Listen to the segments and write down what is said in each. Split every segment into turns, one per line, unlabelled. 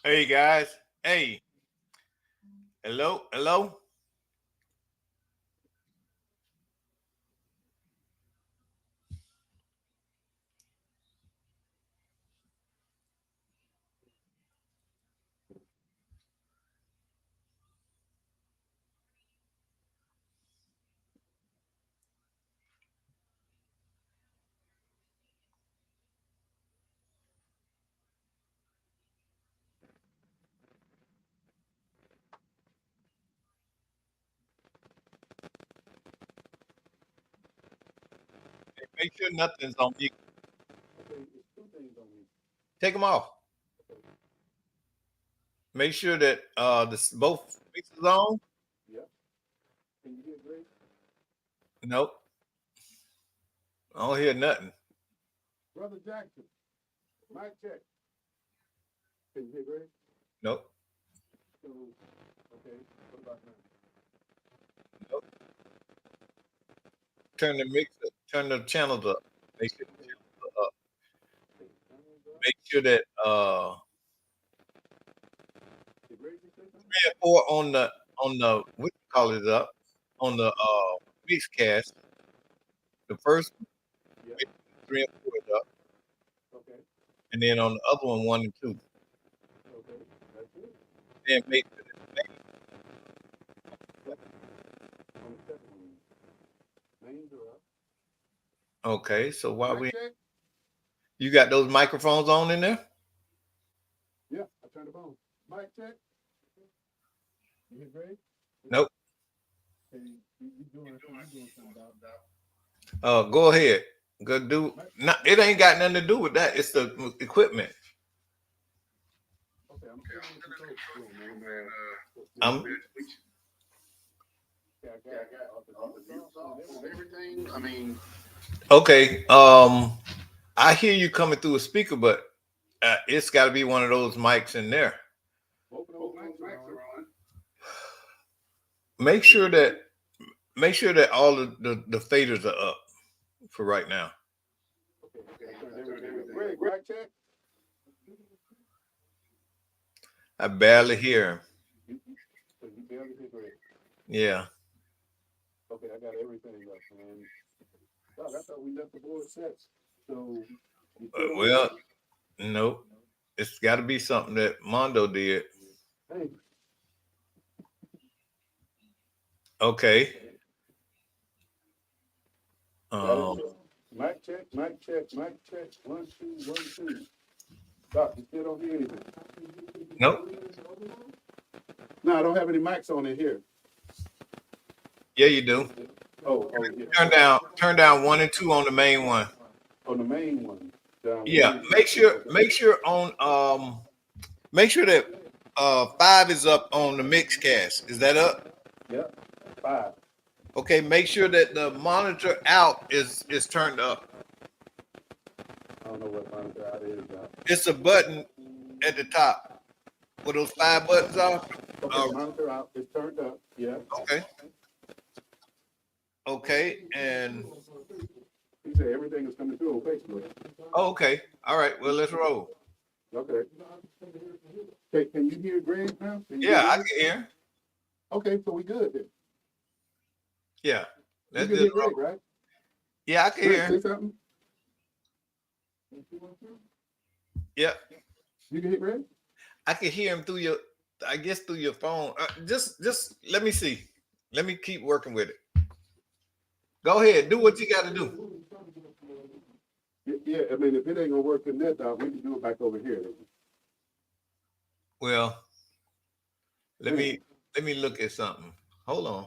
Hey guys. Hey. Hello. Hello. Make sure nothing's on mute. Take them off. Make sure that both mixes on. Nope. I don't hear nothing.
Brother Jackson, mic check. Can you hear Greg?
Nope.
So, okay, what about now?
Nope. Turn the mixer. Turn the channels up. Make sure the channels are up. Make sure that
Did Greg just say something?
3 and 4 on the what you call it up on the mix cast. The first
Yeah,
3 and 4 is up,
okay,
and then on the other one, 1 and 2.
okay, that's it.
Then make sure that
On the second one, names are up.
okay. So while
Mic
we
check.
you got those microphones on in there?
Yeah, I turned the phone. Mic check. You hear Greg?
Nope.
Hey, you doing something about
Go ahead. Go do.
mic?
Not, it ain't got nothing to do with that. It's the equipment.
Okay, I'm still in the control room, man. With
I'm
Twitch. Yeah, I got all the mute off and everything. I mean,
okay. I hear you coming through a speaker, but it's got to be one of those mics in there.
both of those mics are on.
Make sure that make sure that all the faders are up for right now.
Okay, I turned everything up. Greg, mic check.
I barely hear him.
You, so you barely hear Greg.
Yeah.
Okay, I got everything up, man. Dog, I thought we left the board set. So you still don't hear
Well,
it?
nope. It's got to be something that Mondo did.
Hey,
Okay.
got it.
Um.
Mic check, mic check, mic check. 1, 2, 1, 2. Doc, you still don't hear anything.
Nope.
No, I don't have any mics on in here.
Yeah, you do.
Oh, yeah.
Turn down 1 and 2 on the main one.
On the main one. Down one
Yeah.
and two.
Make sure
Okay.
make sure on make sure that 5 is up on the mix cast. Is that up?
Yep. 5.
Okay, make sure that the monitor out is turned up.
I don't know what monitor out is.
It's a button at the top where those 5 buttons are.
Okay,
Uh,
monitor out. It's turned up. Yeah.
okay, okay, and
He said everything is coming through on Facebook.
oh, okay, all right. Well, let's roll.
Okay. Okay, can you hear Greg now? Can you hear
Yeah, I
Greg?
can hear.
Okay, so we good then.
Yeah,
You
let's
can
just
hear
roll.
Greg, right?
Yeah, I can
Greg,
hear.
say something.
Yeah,
You can hear Greg?
I can hear him through your. I guess through your phone. Just let me see. Let me keep working with it. Go ahead. Do what you got to do.
Yeah, I mean, if it ain't gonna work in that, dog, we can do it back over here.
Well, let
Man,
me let me look at something. Hold on.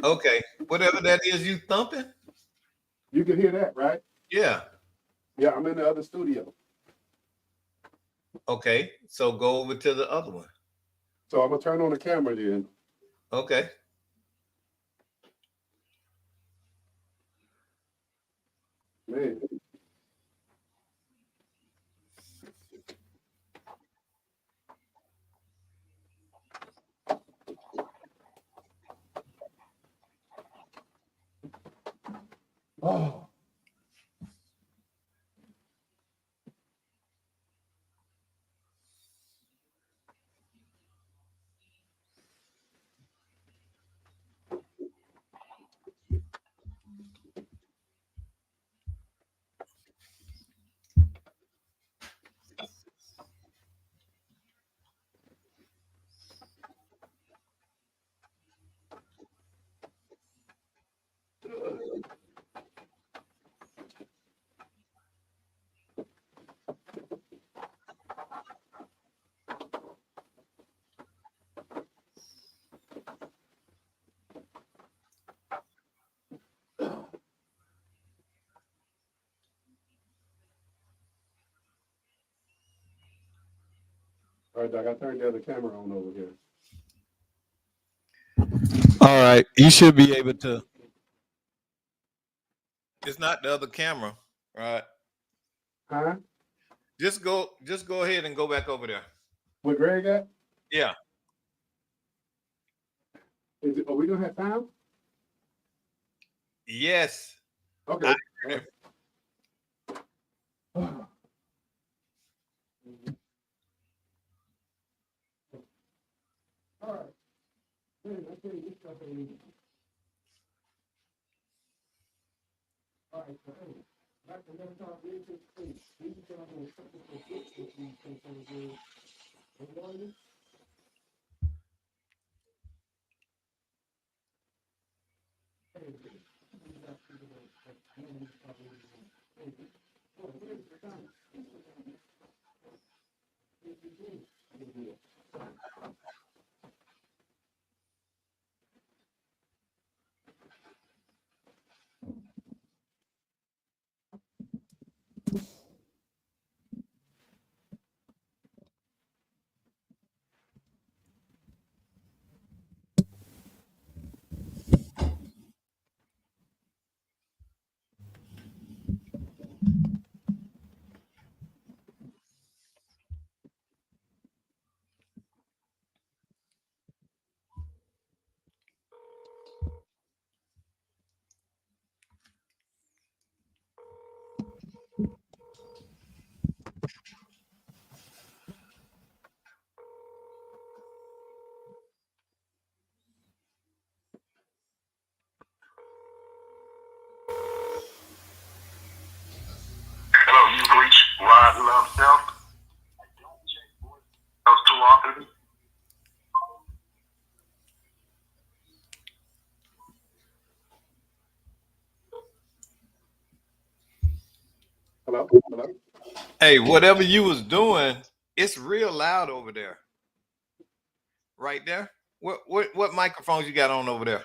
Okay, whatever that is, you thumping.
you can hear that, right?
Yeah.
Yeah, I'm in the other studio.
Okay, so go over to the other one.
So I'm gonna turn on the camera then.
Okay.
Man, oh, All right, Doc, I turned the other camera on over here.
All right, you should be able to. It's not the other camera, right?
Huh?
Just go ahead and go back over there.
What Greg got?
Yeah.
Are we gonna have time?
Yes.
Okay. All right. Man, I tell you, this stuff ain't easy. All right, so hey, back to next time, we just please, we just gonna have a technical fix with these things over here. And what is- Hey, we got to do that. Hey, we got to do that. Hey, oh, where's the time?
Hello, you've reached Rod Love Self. I don't check voicemails too often.
Hello? Hello?
Hey, whatever you was doing, it's real loud over there. Right there. What microphones you got on over there?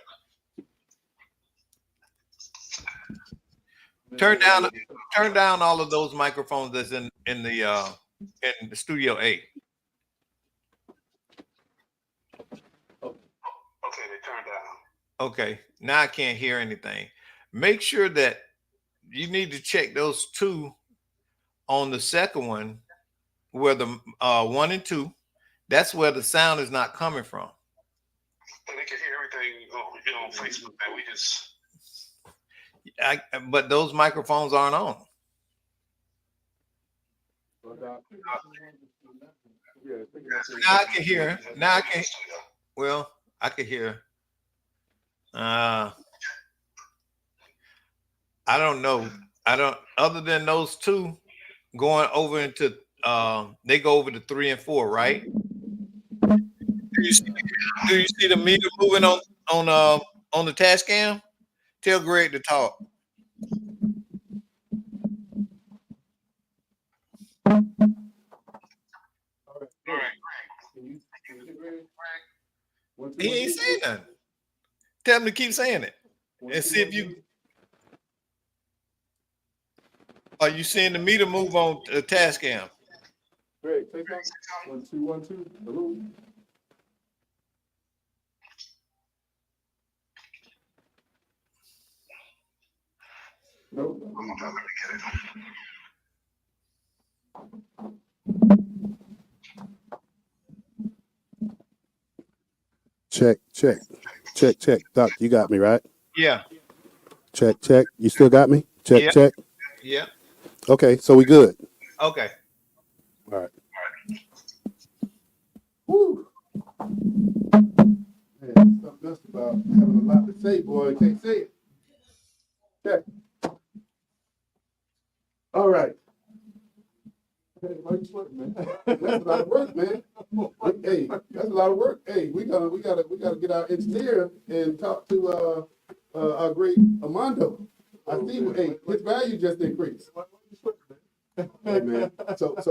Turn down all of those microphones that's in the studio A.
Okay, they turned down.
Okay, now I can't hear anything. Make sure that you need to check those two on the second one, where the 1 and 2, that's where the sound is not coming from.
And they can hear everything on Facebook, man. We just
But those microphones aren't on. Now I can hear. Now I can. Well, I can hear. I don't know. I don't. Other than those two going over into, they go over to 3 and 4, right? Do you see the meter moving on the task cam? Tell Greg to talk.
all right.
He ain't saying nothing. Tell him to keep saying it and see if you. Are you seeing the meter move on the task cam?
Greg, say something. 1 2 1 2. Hello. Nope.
I'm about to get it.
Check. Doc, you got me, right?
Yeah.
Check. You still got me?
Yeah.
Check.
Yeah.
Okay, so we good.
Okay.
All right. Woo. Man, something else about having a lot to say, boy. Can't say it. Check. All right. Hey, why you sweating, man? That's a lot of work, man. Hey, that's a lot of work. Hey, we gotta get our engineer and talk to our great Armando. I see. Hey, his value just increased. Hey, man. So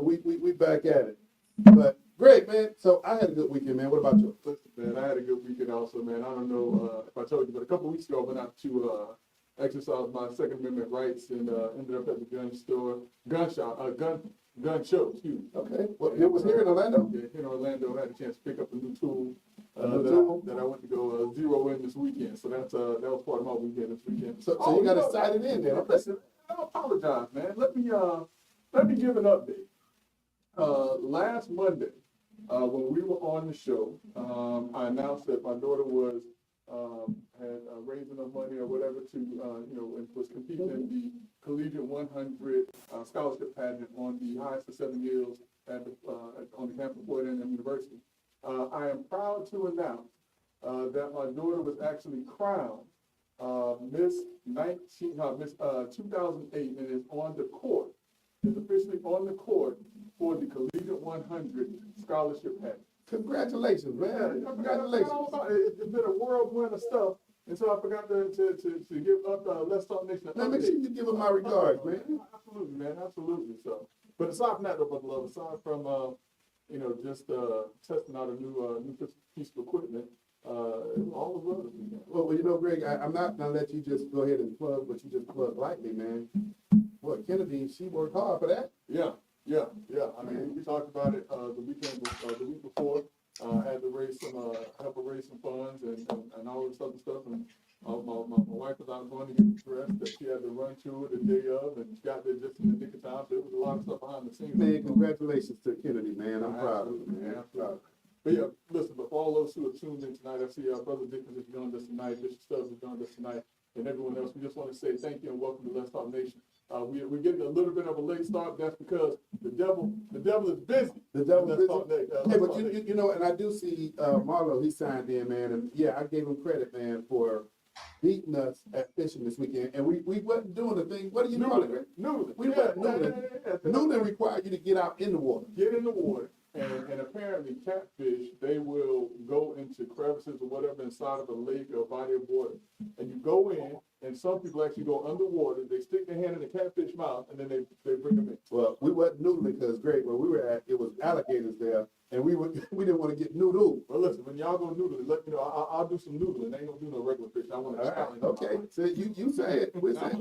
we back at it. But great, man. So I had a good weekend, man. What about you?
Listen, man, I had a good weekend also, man. I don't know if I told you, but a couple of weeks ago, I went out to exercise my Second Amendment rights and ended up at the gun gun show, excuse me.
Okay, well, it was here in Orlando?
Yeah, here in Orlando, I had a chance to pick up a new tool,
A new tool?
that I went to go, zero in this weekend, so that was part of my weekend this weekend.
So you got excited in there, okay.
Listen, I apologize, man, let me give an update. Last Monday, when we were on the show, I announced that my daughter had raised enough money or whatever to, and was competing in the Collegiate 100 scholarship pageant on the highest of 7 years on the campus of Fort Ann University. I am proud to announce that my daughter was actually crowned Miss 2008 and is on the court. Is officially on the court for the Collegiate 100 scholarship pageant.
Congratulations, man. Congratulations.
It's been a whirlwind of stuff, and so I forgot to give up Let's Talk Nation.
Man, make sure you give him my regards, man.
Absolutely, man, absolutely. So, but aside from that, though, Brother Love, aside from just testing out a new piece of equipment, all of us.
Well, Greg, I'm not gonna let you just go ahead and plug what you just plugged lightly, man. Well, Kennedy, she worked hard for that.
Yeah. I mean, we talked about it the week before. Had to help her raise some funds and all this other stuff. And my wife was out going to get dressed that she had to run to the day of, and she got there just in the nick of time. So it was a lot of stuff behind the scenes.
Man, congratulations to Kennedy, man. I'm proud of you, man. I'm proud.
But yeah, listen, but for all those who are tuned in tonight, I see Brother Dickens has joined us tonight, Bishop Stubbs has joined us tonight, and everyone else. We just want to say thank you and welcome to Let's Talk Nation. We're getting a little bit of a late start. That's because the devil is busy.
The devil is
Let's
busy.
Talk
Hey, but
Nation.
you know, and I do see Marlo, he signed in, man, and yeah, I gave him credit, man, for beating us at fishing this weekend, and we wasn't doing the thing. What do you call it, Greg?
Noodling.
We wasn't noodling. Noodling required you to get out in the water.
Get in the water, and apparently catfish, they will go into crevices or whatever inside of a lake or a body of water, and you go in, and some people actually go underwater, they stick their hand in the catfish mouth, and then they bring them in.
Well, we wasn't noodling because, Greg, where we were at, it was alligators there, and we didn't want to get noodled.
Well, listen, when y'all go noodling, let me know. I'll do some noodling. I ain't gonna do no regular fish. I want to challenge.
Okay, so you say it. We'll let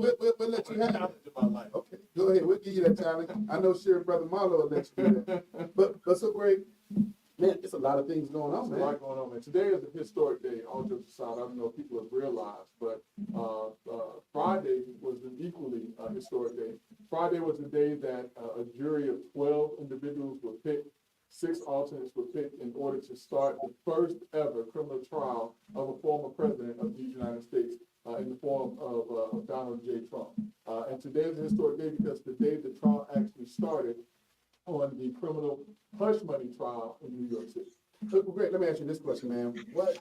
you have it.
Challenge in my life.
Okay, go ahead. We'll give you that challenge. I know sure Brother Marlo will let you do that. But so Greg, man, there's a lot of things going on,
There's a lot
man.
going on, man. Today is a historic day. All jokes aside, I don't know if people have realized, but Friday was an equally historic day. Friday was the day that a jury of 12 individuals were picked. 6 alternates were picked in order to start the first ever criminal trial of a former president of the United States in the form of Donald J. Trump. And today is a historic day because today the trial actually started on the criminal hush money trial in New York City.
Look, Greg, let me ask you this question, man. What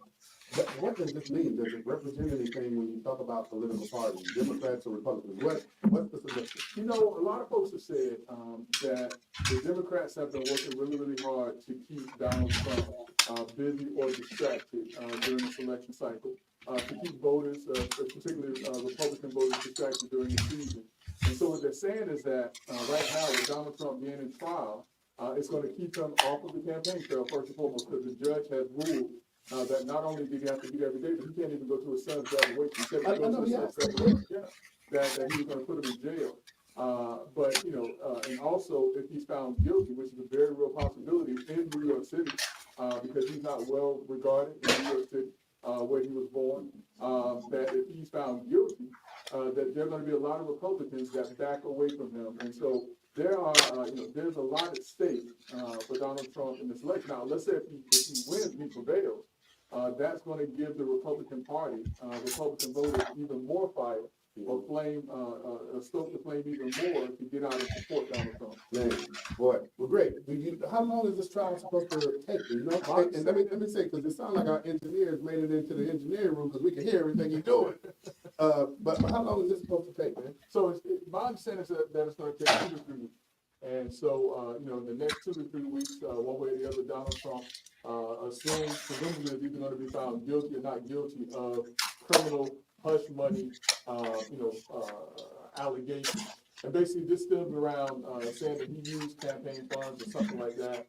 does this mean? Does it represent anything when you talk about political parties, Democrats or Republicans? What's the significance?
You know, a lot of folks have said that the Democrats have been working really, really hard to keep Donald Trump busy or distracted during this election cycle, to keep voters, particularly Republican voters, distracted during the season. And so what they're saying is that right now, with Donald Trump being in trial, it's going to keep him off of the campaign trail, first and foremost, because the judge has ruled that not only did he have to meet every day, but he can't even go to his son's graduation. He said that he was going to put him in jail. But, and also if he's found guilty, which is a very real possibility in New York City, because he's not well regarded in New York City, where he was born, that if he's found guilty, that there are going to be a lot of Republicans that back away from him. And so there are, there's a lot at stake for Donald Trump in this election. Now, let's say if he wins, he prevails, that's going to give the Republican Party, Republican voters, even more fire or flame, stoke the flame even more to get out and support Donald Trump.
Man, boy, well, great. How long is this trial supposed to take? You know, and let me say, because it sounds like our engineers made it into the engineering room because we can hear everything you're doing. But how long is this supposed to take, man?
So my understanding is that it's going to take 2 to 3 weeks. And so, in the next 2 to 3 weeks, one way or the other, Donald Trump presumably is either going to be found guilty or not guilty of criminal hush money, allegations. And basically this stems around saying that he used campaign funds or something like that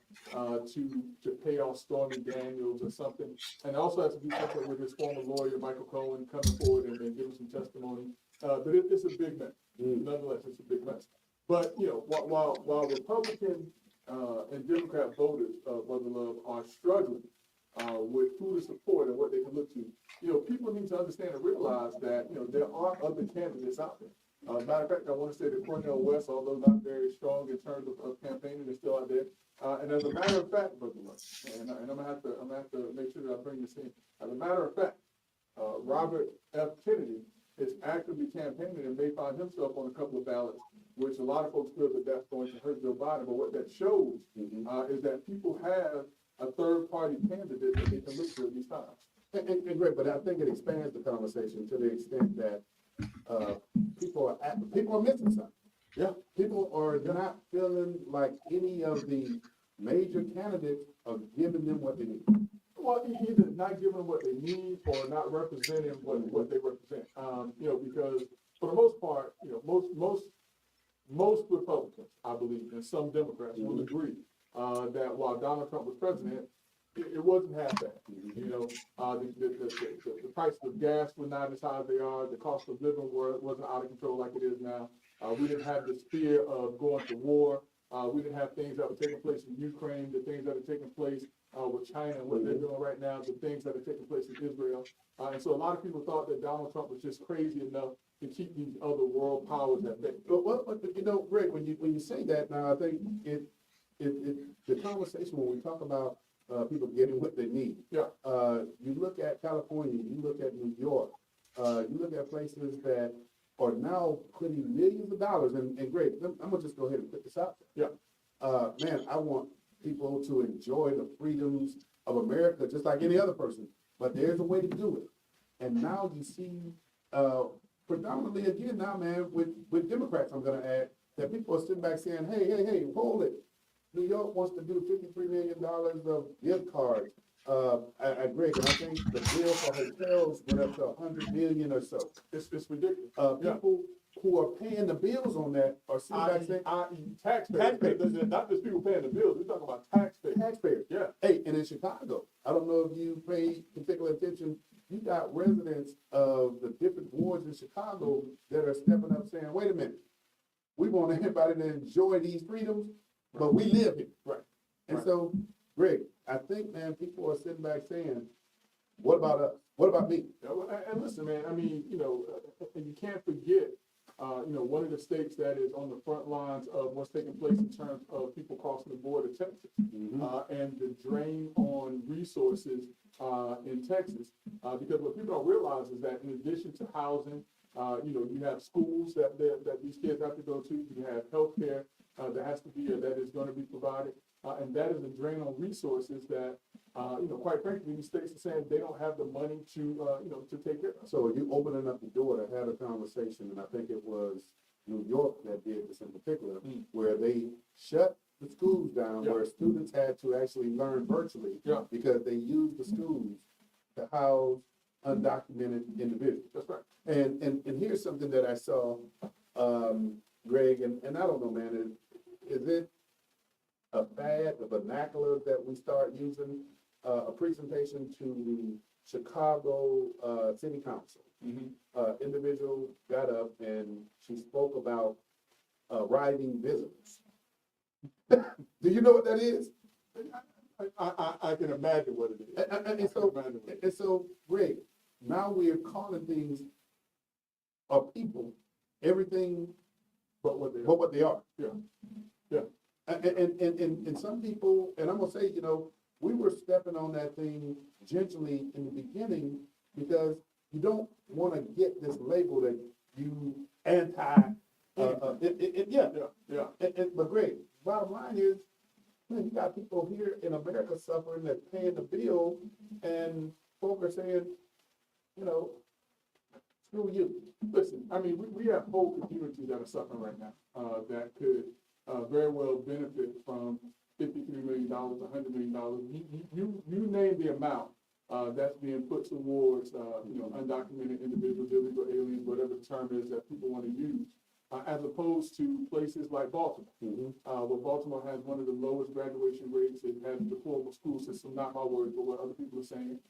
to pay off Stormy Daniels or something. And also has to do something with his former lawyer, Michael Cohen, coming forward and giving some testimony. But it's a big mess. Nonetheless, it's a big mess. But, you know, while Republican, and Democrat voters, Brother Love, are struggling, with who to support and what they can look to, you know, people need to understand and realize that, you know, there are other candidates out there. Matter of fact, I want to say that Cornel West, although not very strong in terms of campaigning, is still out there. And as a matter of fact, Brother Love, and I'm gonna have to make sure that I bring this in. As a matter of fact, Robert F. Kennedy is actively campaigning and may find himself on a couple of ballots, which a lot of folks feel that that's going to hurt Joe Biden. But what that shows is that people have a third-party candidate that they can look to at these times.
And great, but I think it expands the conversation to the extent that people are missing something.
Yeah.
People are not feeling like any of the major candidates are giving them what they need.
Well, either not giving them what they need or not representing what they represent. You know, because for the most part, you know, most Republicans, I believe, and some Democrats will agree, that while Donald Trump was president, it wasn't half bad. You know, the price of gas were not as high as they are. The cost of living wasn't out of control like it is now. We didn't have this fear of going to war. We didn't have things that were taking place in Ukraine, the things that are taking place with China and what they're doing right now, the things that are taking place in Israel. And so a lot of people thought that Donald Trump was just crazy enough to keep these other world powers at bay.
But you know, Greg, when you say that now, I think the conversation when we talk about people getting what they need.
Yeah.
You look at California, you look at New York, you look at places that are now putting millions of dollars. And Greg, I'm gonna just go ahead and put this out there.
Yeah.
Man, I want people to enjoy the freedoms of America just like any other person, but there's a way to do it. And now you see, predominantly again now, man, with Democrats, I'm gonna add, that people are sitting back saying, hey, hold it. New York wants to do $53 million of gift cards. Greg, and I think the bill for hotels went up to $100 million or so.
It's ridiculous.
People who are paying the bills on that are sitting back saying,
Taxpayers, not just people paying the bills, we're talking about taxpayers.
taxpayers.
Yeah.
Hey, and in Chicago, I don't know if you pay particular attention, you got residents of the different wards in Chicago that are stepping up saying, wait a minute, we want everybody to enjoy these freedoms, but we live here.
Right.
And
Right.
so, Greg, I think, man, people are sitting back saying, what about us? What about me?
Yeah, well, and listen, man, I mean, you know, and you can't forget, you know, one of the states that is on the front lines of what's taking place in terms of people crossing the border, Texas, and the drain on resources in Texas. Because what people don't realize is that in addition to housing, you know, you have schools that these kids have to go to, you have healthcare that has to be, that is going to be provided. And that is a drain on resources that, you know, quite frankly, these states are saying they don't have the money to, you know, to take care of.
So you opening up the door to have a conversation, and I think it was New York that did this in particular, where they shut the schools down, where students had to actually learn virtually because they used the schools to house undocumented individuals.
That's right.
And here's something that I saw, Greg, and I don't know, man, is it a fad, a vernacular that we start using? A presentation to the Chicago City Council. Individual got up and she spoke about riding visitors. Do you know what that is?
I can imagine what it is.
And so, Greg, now we are calling things or people everything
But what they are.
but what they are.
Yeah.
And some people, and I'm gonna say, you know, we were stepping on that thing gently in the beginning because you don't want to get this label that you anti.
Yeah.
But Greg, bottom line is, man, you got people here in America suffering that's paying the bill, and folk are saying, you know, screw you.
Listen, I mean, we have whole communities that are suffering right now, that could very well benefit from $53 million, $100 million. You name the amount that's being put towards, you know, undocumented individuals, illegal aliens, whatever the term is that people want to use. as opposed to places like Baltimore.
Mhm.
Where Baltimore has one of the lowest graduation rates. It has a deplorable school system, not my word, but what other people are saying.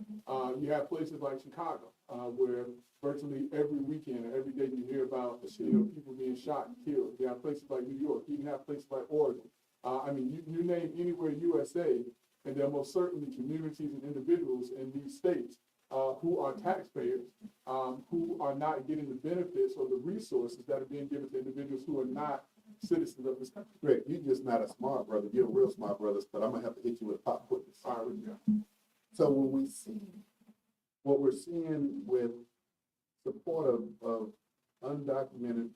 You have places like Chicago, where virtually every weekend, or every day you hear about, people being shot and killed. You have places like New York, you even have places like Oregon. I mean, you name anywhere USA, and there are most certainly communities and individuals in these states who are taxpayers, who are not getting the benefits or the resources that are being given to individuals who are not citizens of this country.
Greg, you're just not a smart brother. You're a real smart brother, but I'm gonna have to hit you with pop quiz.
All right, what you got?
So when we see what we're seeing with support of undocumented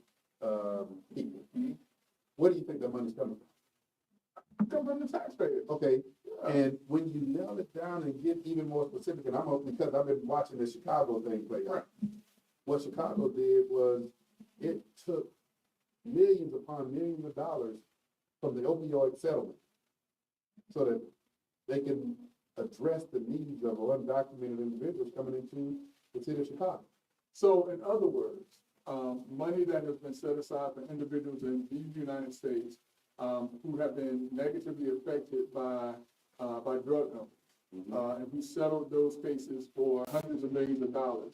people, where do you think that money's coming from?
Come from the taxpayers.
Okay, and when you nail it down and get even more specific, and because I've been watching the Chicago thing play out. What Chicago did was it took millions upon millions of dollars from the opioid settlement so that they can address the needs of undocumented individuals coming into the city of Chicago.
So in other words, money that has been set aside for individuals in these United States who have been negatively affected by drug companies, and who settled those cases for hundreds of millions of dollars,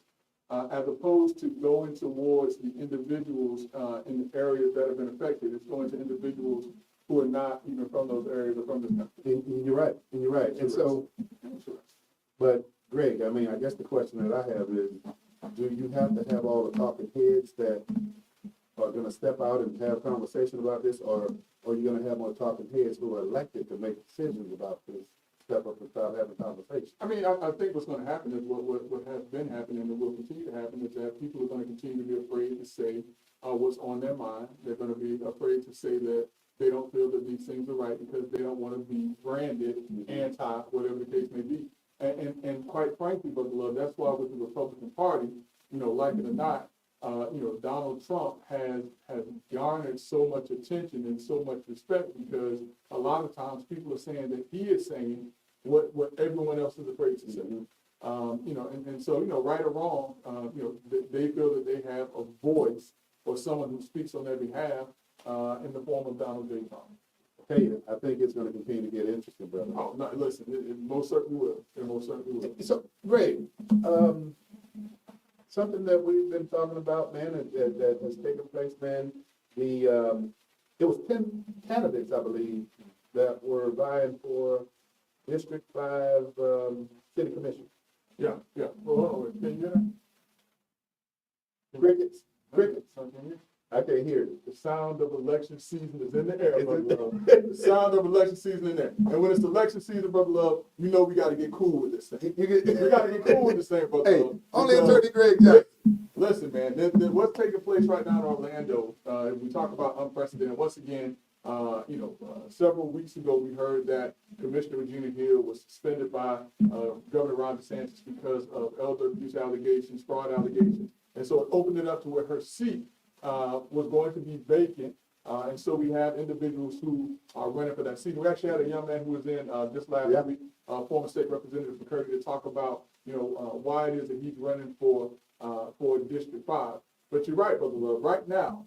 as opposed to going towards the individuals in the areas that have been affected. It's going to individuals who are not even from those areas or from this country.
And you're right, And so, but Greg, I mean, I guess the question that I have is, do you have to have all the talking heads that are gonna step out and have conversation about this, or are you gonna have more talking heads who are elected to make decisions about this, step up and start having conversations?
I mean, I think what's gonna happen is what has been happening and will continue to happen is that people are gonna continue to be afraid to say what's on their mind. They're gonna be afraid to say that they don't feel that these things are right because they don't wanna be branded anti, whatever the case may be. And quite frankly, Brother Love, that's why with the Republican Party, like it or not, Donald Trump has garnered so much attention and so much respect because a lot of times people are saying that he is saying what everyone else is afraid to say. So, right or wrong, they feel that they have a voice or someone who speaks on their behalf in the form of Donald J. Trump.
Okay, I think it's gonna continue to get interesting, brother.
Oh, no, listen, it most certainly will. It most certainly will.
So, Greg, something that we've been talking about, man, that has taken place, man, it was 10 candidates, I believe, that were vying for District 5 City Commission.
Yeah. Well, hold on, can you hear that?
Crickets.
Can you?
I can't hear it.
The sound of election season is in the air,
Is
Brother
it?
Love. The sound of election season in there. And when it's election season, Brother Love, we got to get cool with this thing. We got to get cool with this thing, Brother
Hey,
Love.
only
because-
Attorney Greg Jackson.
Listen, man, what's taking place right now in Orlando, if we talk about unprecedented, once again, several weeks ago, we heard that Commissioner Regina Hill was suspended by Governor Ron DeSantis because of elder abuse allegations, fraud allegations. And so it opened it up to where her seat was going to be vacant. And so we have individuals who are running for that seat. We actually had a young man who was in just last week, former state representative McCurdy, to talk about, why it is that he's running for District 5. But you're right, Brother Love. Right now,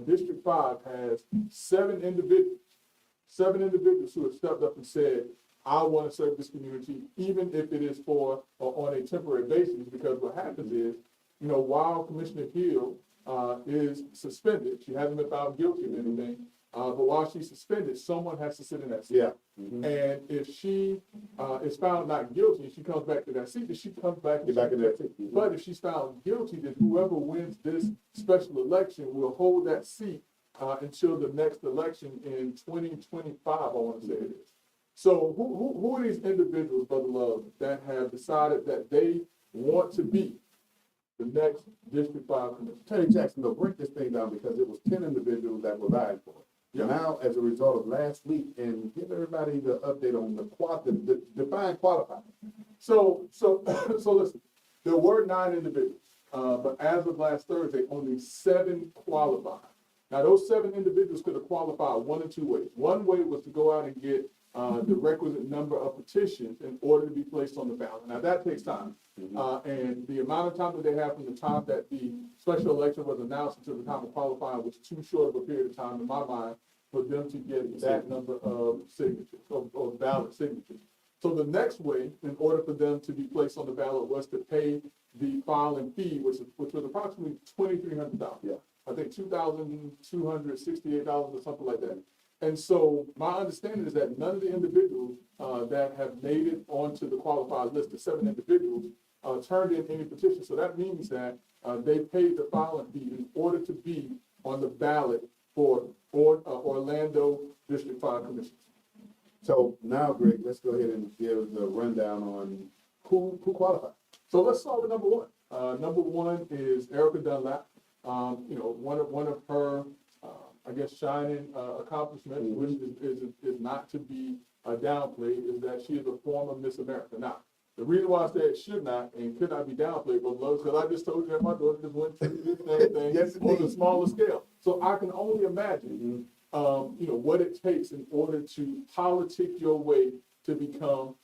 District 5 has seven individuals who have stepped up and said, I want to serve this community, even if it is for on a temporary basis, because what happens is, while Commissioner Hill is suspended, she hasn't been found guilty of anything, but while she's suspended, someone has to sit in that seat.
Yeah.
And if she is found not guilty and she comes back to that seat, then she comes back.
Get back in that seat.
But if she's found guilty, then whoever wins this special election will hold that seat until the next election in 2025, I want to say it is. So who are these individuals, Brother Love, that have decided that they want to be the next District 5 commissioner?
Attorney Jackson, though, break this thing down because it was 10 individuals that were vying for it.
Yeah.
Now, as a result of last week, and give everybody the update on the define qualified.
So listen, there were 9 individuals, but as of last Thursday, only 7 qualified. Now, those 7 individuals could have qualified one of 2 ways. One way was to go out and get the requisite number of petitions in order to be placed on the ballot. Now, that takes time. And the amount of time that they have from the time that the special election was announced until the time of qualifying was too short of a period of time, in my mind, for them to get that number of signatures, of ballot signatures. So the next way, in order for them to be placed on the ballot, was to pay the filing fee, which was approximately $2,300.
Yeah.
I think $2,268 or something like that. And so my understanding is that none of the individuals that have made it onto the qualified list, the 7 individuals, turned in any petition. So that means that they paid the filing fee in order to be on the ballot for Orlando District 5 Commissioners.
So now, Greg, let's go ahead and give the rundown on who qualified.
So let's start with number 1. Number 1 is Erica Dunlap. One of her, I guess, shining accomplishments, which is not to be downplayed, is that she is a former Miss America. Now, the reason why I said should not and could not be downplayed, but because I just told you that my daughter just went through the same thing
Yes,
on a
indeed.
smaller scale. So I can only imagine, what it takes in order to politic your way to become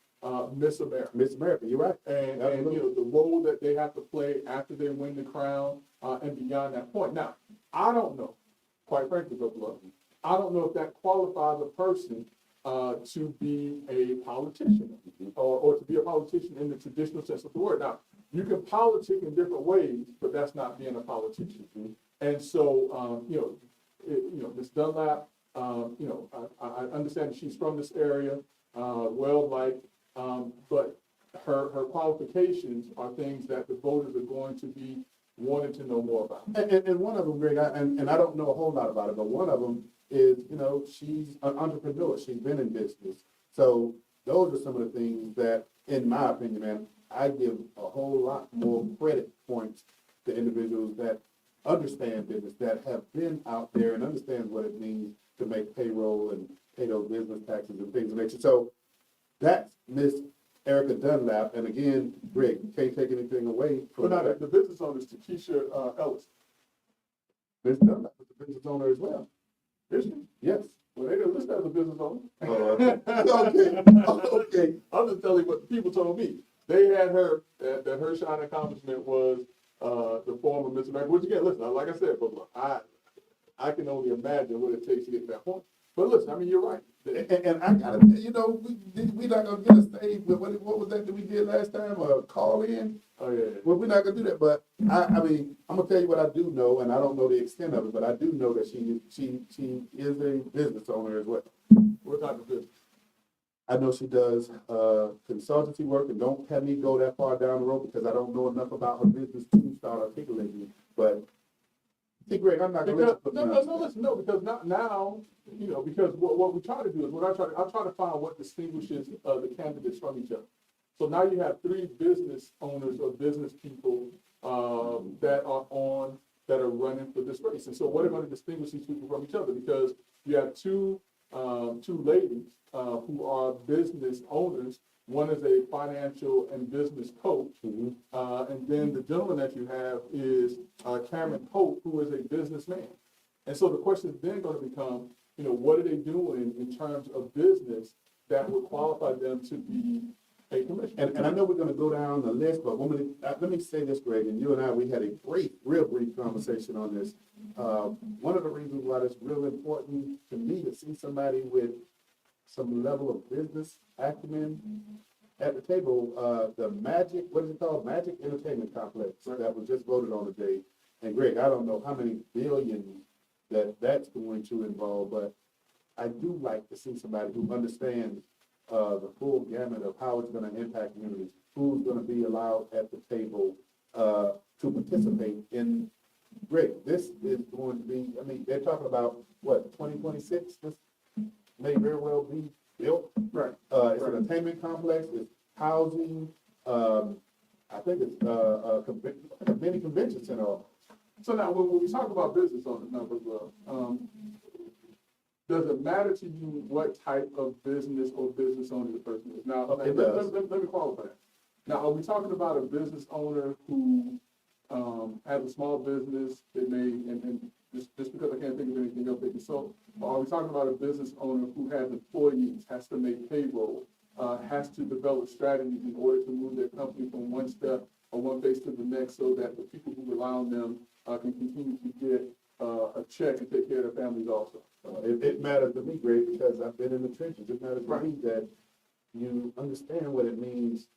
Miss America.
Miss America, you're right.
And
Absolutely.
the role that they have to play after they win the crown and beyond that point. Now, I don't know, quite frankly, Brother Love, I don't know if that qualifies a person to be a politician or to be a politician in the traditional sense of the word. Now, you can politic in different ways, but that's not being a politician. And so, Ms. Dunlap, I understand that she's from this area, well-liked, but her qualifications are things that the voters are going to be wanting to know more about.
And one of them, Greg, and I don't know a whole lot about it, but one of them is, she's an entrepreneur. She's been in business. So those are some of the things that, in my opinion, man, I give a whole lot more credit points to individuals that understand business, that have been out there and understand what it means to make payroll and pay those business taxes and things of nature. So that's Miss Erica Dunlap. And again, Greg, you can't take anything away from
But now, the business owner is Takesha Ellis.
Miss Dunlap is a business owner as well.
Is she?
Yes.
Well, they didn't list her as a business owner.
Okay.
I'm just telling you what the people told me. They had her, that her shining accomplishment was the former Miss America, which again, listen, like I said, but look, I can only imagine what it takes to get to that point. But listen, I mean, you're right.
And I gotta, we not gonna get a save, but what was that we did last time, call in?
Oh, yeah.
Well, we're not gonna do that, but I mean, I'm gonna tell you what I do know, and I don't know the extent of it, but I do know that she is a business owner as well.
What type of business?
I know she does consultancy work, and don't have me go that far down the road because I don't know enough about her business to start articulating. But see, Greg, I'm not gonna let you put me on.
No, because not now, because what we try to do is I try to find what distinguishes the candidates from each other. So now you have 3 business owners or business people that are running for this race. And so what are going to distinguish these people from each other? Because you have two ladies who are business owners. One is a financial and business coach. And then the gentleman that you have is Cameron Pope, who is a businessman. And so the question is then going to become, what are they doing in terms of business that would qualify them to be a commissioner?
And I know we're gonna go down the list, but let me say this, Greg, and you and I, we had a real brief conversation on this. One of the reasons why it's real important to me to see somebody with some level of business acumen at the table, the Magic, what is it called? Magic Entertainment Complex that was just voted on today. And Greg, I don't know how many billions that's going to involve, but I do like to see somebody who understands the full gamut of how it's going to impact communities, who's going to be allowed at the table to participate in. Great, this is going to be, I mean, they're talking about, what, 2026? This may very well be built.
Right.
It's an entertainment complex, it's housing, I think it's a mini convention center.
So now, when we talk about business owners, does it matter to you what type of business or business owner the person is? Now,
It does.
let me qualify that. Now, are we talking about a business owner who has a small business, they may, and just because I can't think of anything else they can solve. Are we talking about a business owner who has employees, has to make payroll, has to develop strategies in order to move their company from one step or one phase to the next so that the people who rely on them can continue to get a check and take care of their families also?
It matters to me, Greg, because I've been in the trenches. It matters to me that you understand what it means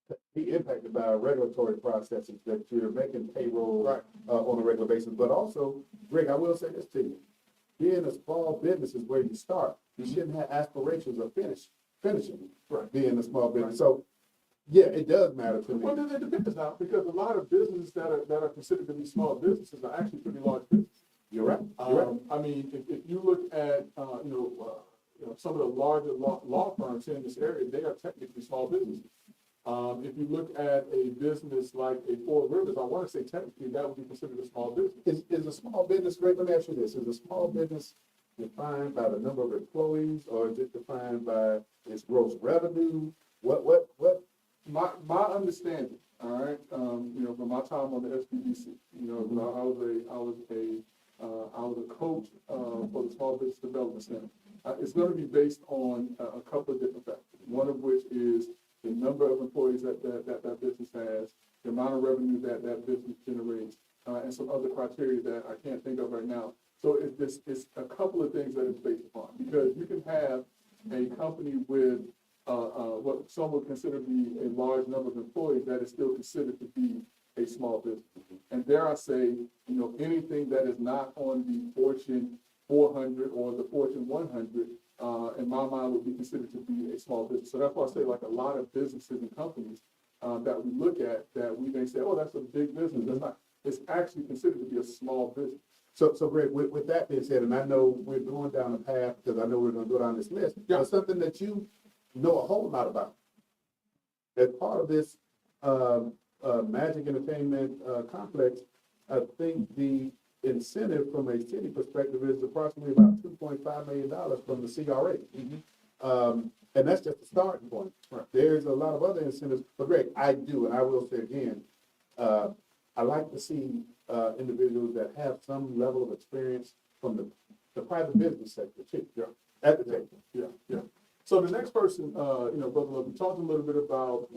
to be impacted by regulatory processes, that you're making payroll on a regular basis. But also, Greg, I will say this to you. Being a small business is where you start. You shouldn't have aspirations of finishing being a small business. So, yeah, it does matter to me.
Well, it depends now, because a lot of businesses that are considered to be small businesses are actually pretty large businesses.
You're right. You're right.
I mean, if you look at, some of the larger law firms here in this area, they are technically small businesses. If you look at a business like a Four Rivers, I want to say technically that would be considered a small business.
Is a small business, Greg, let me ask you this, is a small business defined by the number of employees, or is it defined by its gross revenue? What?
My understanding, all right, from my time on the SBDC, when I was a coach for the Small Business Development Center. It's going to be based on a couple of different factors. One of which is the number of employees that business has, the amount of revenue that business generates, and some other criteria that I can't think of right now. So it's a couple of things that it's based upon, because you can have a company with what some would consider to be a large number of employees that is still considered to be a small business. And dare I say, anything that is not on the Fortune 400 or the Fortune 100, in my mind, would be considered to be a small business. So that's why I say, like, a lot of businesses and companies that we look at, that we may say, oh, that's a big business. That's not. It's actually considered to be a small business.
So Greg, with that being said, and I know we're going down a path, because I know we're going to go down this list, but something that you know a whole lot about. As part of this Magic Entertainment complex, I think the incentive from a city perspective is approximately about $2.5 million from the CRA. And that's just the starting point. There's a lot of other incentives, but Greg, I do, and I will say again, I like to see individuals that have some level of experience from the private business sector too, at the table.
Yeah. So the next person, Brother Love, we talked a little bit about,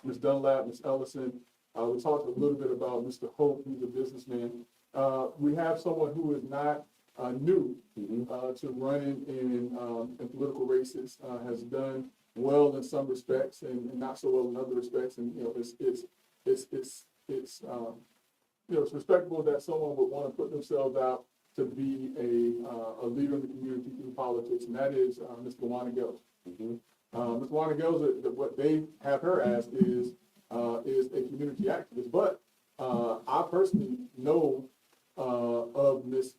Ms. Dunlap, Ms. Ellison. We talked a little bit about Mr. Hope, who's a businessman. We have someone who is not new to running in political races, has done well in some respects and not so well in other respects. And, it's respectable that someone would want to put themselves out to be a leader in the community through politics, and that is Ms. Luana Gels. Ms. Luana Gels, what they have her as is a community activist, but I personally know of Ms.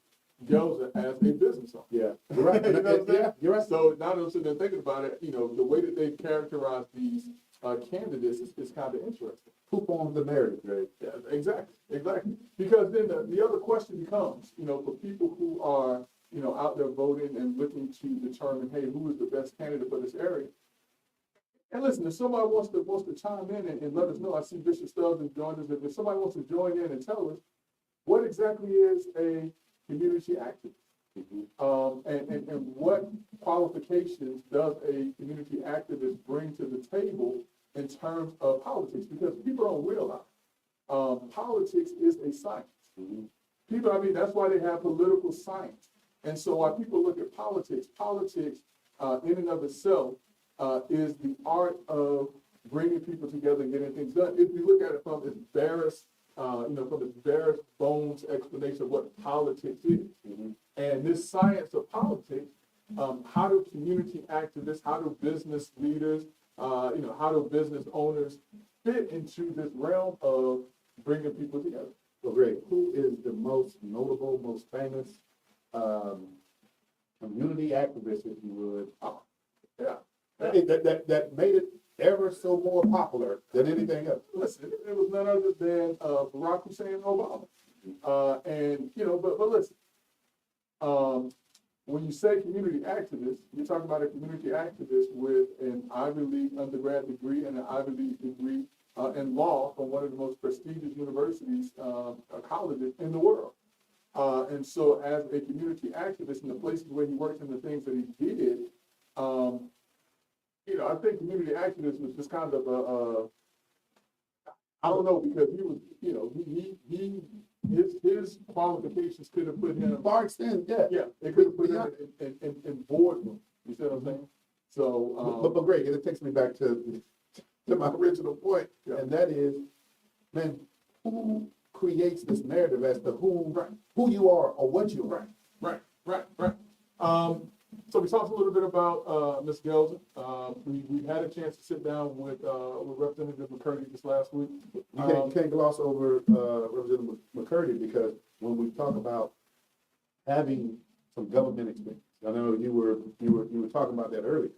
Gels as a business owner.
Yeah, you're right.
You know what I'm saying?
Yeah, you're right.
So now that I'm sitting there thinking about it, the way that they characterize these candidates is kind of interesting.
Who forms the narrative, Greg?
Yeah, exactly. Because then the other question becomes, for people who are, out there voting and looking to determine, hey, who is the best candidate for this area? And listen, if somebody wants to chime in and let us know, I see Bishop Stubbs has joined us. If somebody wants to join in and tell us what exactly is a community activist, and what qualifications does a community activist bring to the table in terms of politics, because people don't realize politics is a science. People, that's why they have political science. And so while people look at politics in and of itself is the art of bringing people together and getting things done. If you look at it from its barest, bones explanation of what politics is. And this science of politics, how do community activists, how do business leaders, how do business owners fit into this realm of bringing people together?
So, Greg, who is the most notable, most famous community activist, if you would? That made it ever so more popular than anything else.
Listen, it was none other than Barack Hussein Obama. But listen, when you say community activist, you're talking about a community activist with an Ivy League undergrad degree and an Ivy League degree in law from one of the most prestigious universities, colleges in the world. And so as a community activist in the places where he worked and the things that he did, you know, I think community activist was just kind of I don't know, because he was, you know, his qualifications could have put him,
Far extent, yeah.
yeah, it could have put him in boardroom, you see what I'm saying? So,
But Greg, it takes me back to my original point,
Yeah.
and that is, man, who creates this narrative as to who you are or what you are?
Right. So we talked a little bit about Ms. Gelson. We had a chance to sit down with Representative McCurdy this last week.
You can't gloss over Representative McCurdy, because when we talk about having some government experience, I know you were talking about that earlier.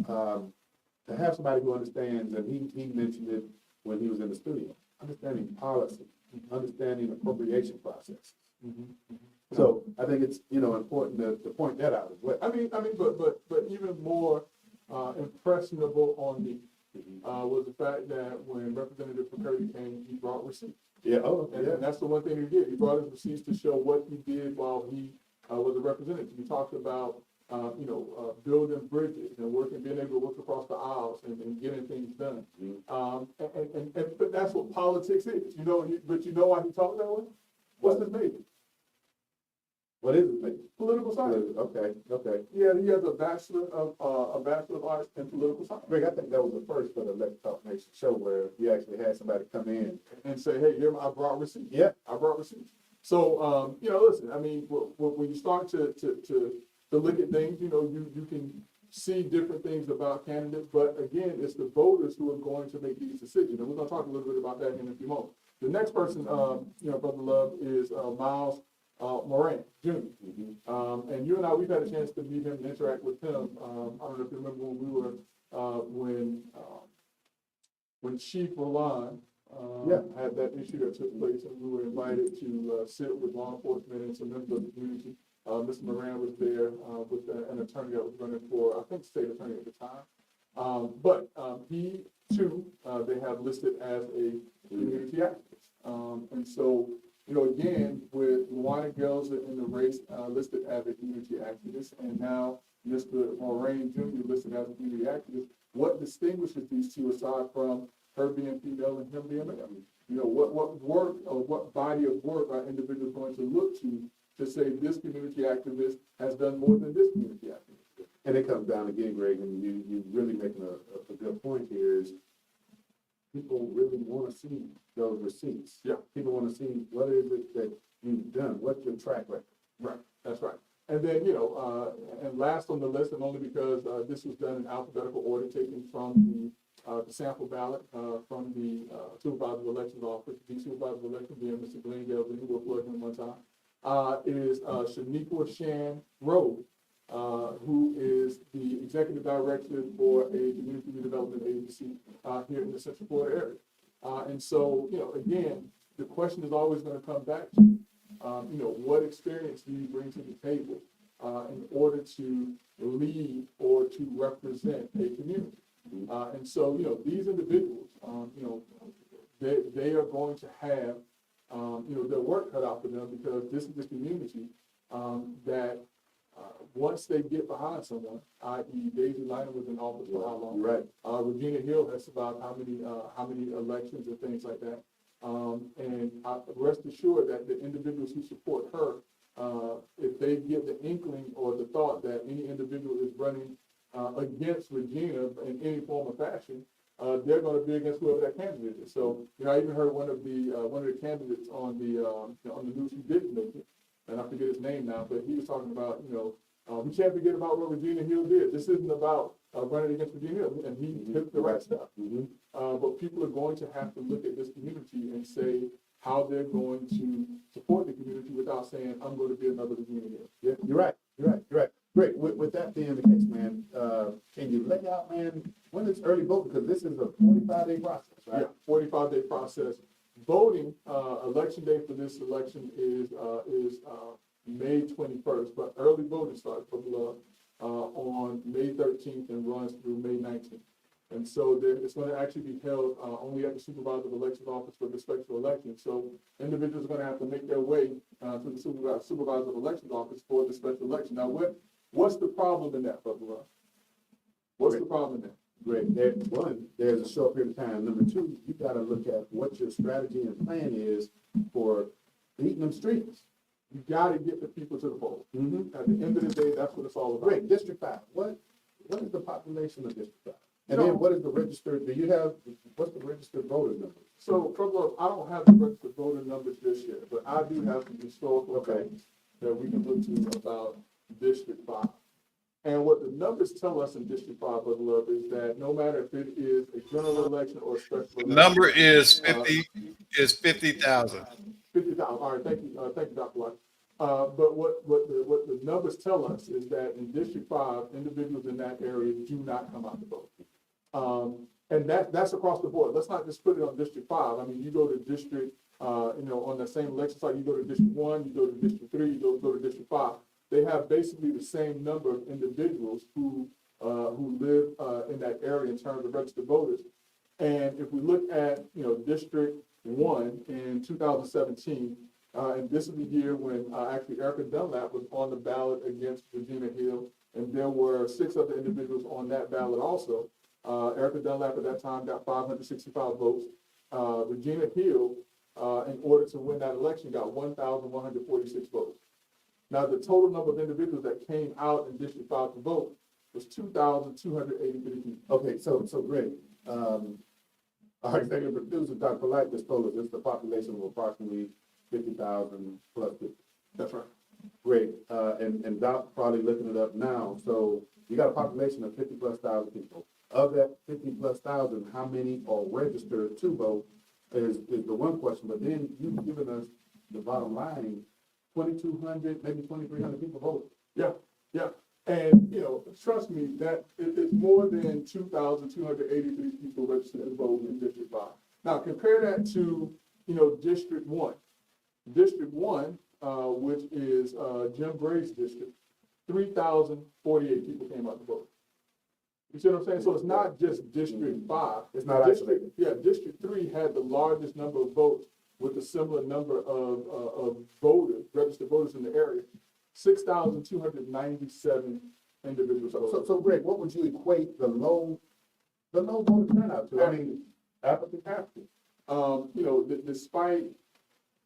To have somebody who understands, and he mentioned it when he was in the studio, understanding policy, understanding appropriation process. So I think it's, you know, important to point that out as well.
I mean, but even more impressionable on me was the fact that when Representative McCurdy came, he brought receipts.
Yeah,
And that's the one thing he did. He brought his receipts to show what he did while he was a representative. He talked about, building bridges and being able to work across the aisles and getting things done. But that's what politics is, you know. But you know why he talked that way? What's his major?
What is it, mate?
Political science.
Okay.
Yeah, he has a bachelor of arts in political science.
Greg, I think that was the first for the Let's Talk Nation show where you actually had somebody come in.
And say, hey, here, I brought receipts.
Yeah.
I brought receipts. So, listen, I mean, when you start to look at things, you know, you can see different things about candidates, but again, it's the voters who are going to make these decisions. And we're going to talk a little bit about that in a few moments. The next person, Brother Love, is Miles Moran Jr. And you and I, we've had a chance to meet him and interact with him. I don't know if you remember when we were, when Chief Roland had that issue that took place, and we were invited to sit with law enforcement and some members of the community. Mr. Moran was there with an attorney that was running for, I think, state attorney at the time. But he, too, they have listed as a community activist. And so, you know, again, with Luana Gelson in the race listed as a community activist, and now Mr. Moran Jr. listed as a community activist, what distinguishes these two aside from her being female and him being male? You know, what work or what body of work are individuals going to look to say this community activist has done more than this community activist?
And it comes down again, Greg, and you really making a good point here is people really want to see those receipts.
Yeah.
People want to see what is it that you've done, what's your track record.
Right, that's right. And then, you know, and last on the list, and only because this was done in alphabetical order, taken from the sample ballot from the supervisor of elections office, the supervisor of elections being Mr. Glenn Gelson, who will plug him one time, is Shaniqua Shan Rowe, who is the executive director for a community redevelopment agency here in the Central Florida area. And so, you know, again, the question is always going to come back to, you know, what experience do you bring to the table in order to lead or to represent a community? And so, you know, these individuals, you know, they are going to have, you know, their work cut out for them, because this is the community that once they get behind someone, i.e. Daisy Liner was in office for how long?
Right.
Regina Hill has survived how many elections and things like that. And rest assured that the individuals who support her, if they get the inkling or the thought that any individual is running against Regina in any form or fashion, they're going to be against whoever that candidate is. So, you know, I even heard one of the candidates on the news who didn't make it, and I forget his name now, but he was talking about, you know, we can't forget about what Regina Hill did. This isn't about running against Regina Hill, and he hit the right stuff. But people are going to have to look at this community and say how they're going to support the community without saying, I'm going to be another Regina Hill.
Yeah, you're right. Great. With that being the case, man, can you lay out, man, when is early voting? Because this is a 45-day process, right?
Yeah, 45-day process. Voting, election day for this election is May 21st, but early voting starts on May 13th and runs through May 19th. And so it's going to actually be held only at the supervisor of elections office for the special election. So individuals are going to have to make their way to the supervisor of elections office for the special election. Now, what's the problem in that, Brother Ross? What's the problem in that?
Great. There's a short period of time. Number two, you gotta look at what your strategy and plan is for beating them streets.
You got to get the people to the polls.
Mm-hmm.
At the end of the day, that's what it's all about.
Great. District 5, what is the population of District 5? And
No.
then what is the registered, what's the registered voter number?
So, first of all, I don't have the registered voter numbers just yet, but I do have some historical
Okay.
facts that we can look to about District 5. And what the numbers tell us in District 5, Brother Love, is that no matter if it is a general election or a special election.
Number is 50,000.
50,000, all right, thank you, Dr. White. But what the numbers tell us is that in District 5, individuals in that area do not come out to vote. And that's across the board. Let's not just put it on District 5. I mean, you go to District, on the same election site, you go to District 1, you go to District 3, you go to District 5. They have basically the same number of individuals who live in that area in terms of registered voters. And if we look at, District 1 in 2017, and this is the year when actually Erica Dunlap was on the ballot against Regina Hill, and there were 6 other individuals on that ballot also. Erica Dunlap at that time got 565 votes. Regina Hill, in order to win that election, got 1,146 votes. Now, the total number of individuals that came out in District 5 to vote was 2,283 people.
Okay, so Greg, our executive producer, Dr. Polite, just told us it's the population of approximately 50,000 plus people.
That's right.
Great, and Doc probably looking it up now, so you got a population of 50 plus thousand people. Of that 50 plus thousand, how many are registered to vote is the one question, but then you've given us the bottom line, 2,200, maybe 2,300 people voted.
Yeah. And, trust me, that it's more than 2,283 people registered to vote in District 5. Now, compare that to, District 1. District 1, which is Jim Gray's district, 3,048 people came out to vote. You see what I'm saying? So it's not just District 5.
It's not isolated.
District 3 had the largest number of votes with a similar number of voters, registered voters in the area, 6,297 individuals.
So Greg, what would you equate the low voter turnout to? I mean, apathy.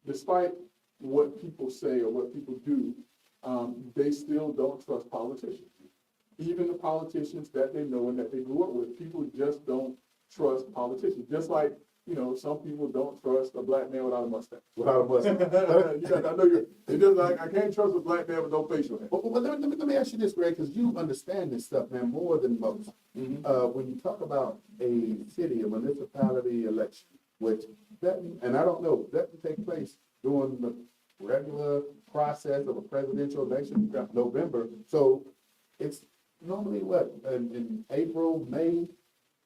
Despite what people say or what people do, they still don't trust politicians. Even the politicians that they know and that they grew up with, people just don't trust politicians. Just like, some people don't trust a black man without a mustache.
Without a mustache.
I know it just like, I can't trust a black man with no facial hair.
Well, let me ask you this, Greg, because you understand this stuff, man, more than most. When you talk about a city, a municipality election, and I don't know, that can take place during the regular process of a presidential election, November. So it's normally in April, May,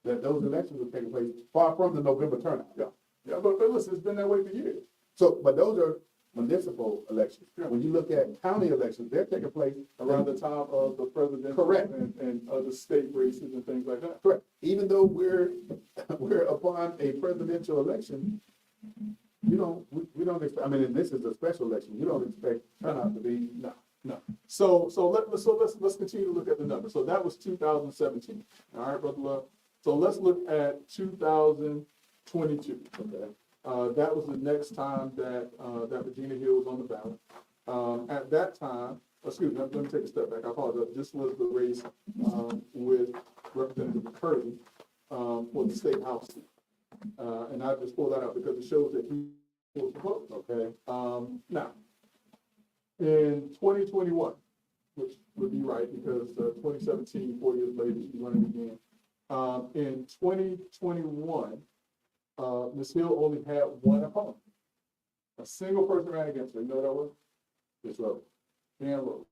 that those elections are taking place, far from the November turnout.
Yeah, but listen, it's been that way for years.
So, but those are municipal elections.
Yeah.
When you look at county elections, they're taking place
Around the time of the presidential
Correct.
and other state races and things like that.
Correct. Even though we're upon a presidential election, we don't expect, I mean, and this is a special election, you don't expect turnout to be,
No. So let's continue to look at the numbers. So that was 2017. All right, Brother Love. So let's look at 2022.
okay.
That was the next time that Regina Hill was on the ballot. At that time, excuse me, let me take a step back. I apologize. This was the race with Representative McCurdy for the state house seat. And I just pulled that out because it shows that he was the vote.
Okay.
Now, in 2021, which would be right because 2017, 4 years later, she's running again. In 2021, Ms. Hill only had one opponent. A single person ran against her. You know what that was? Ms. Rose. Dan Rose.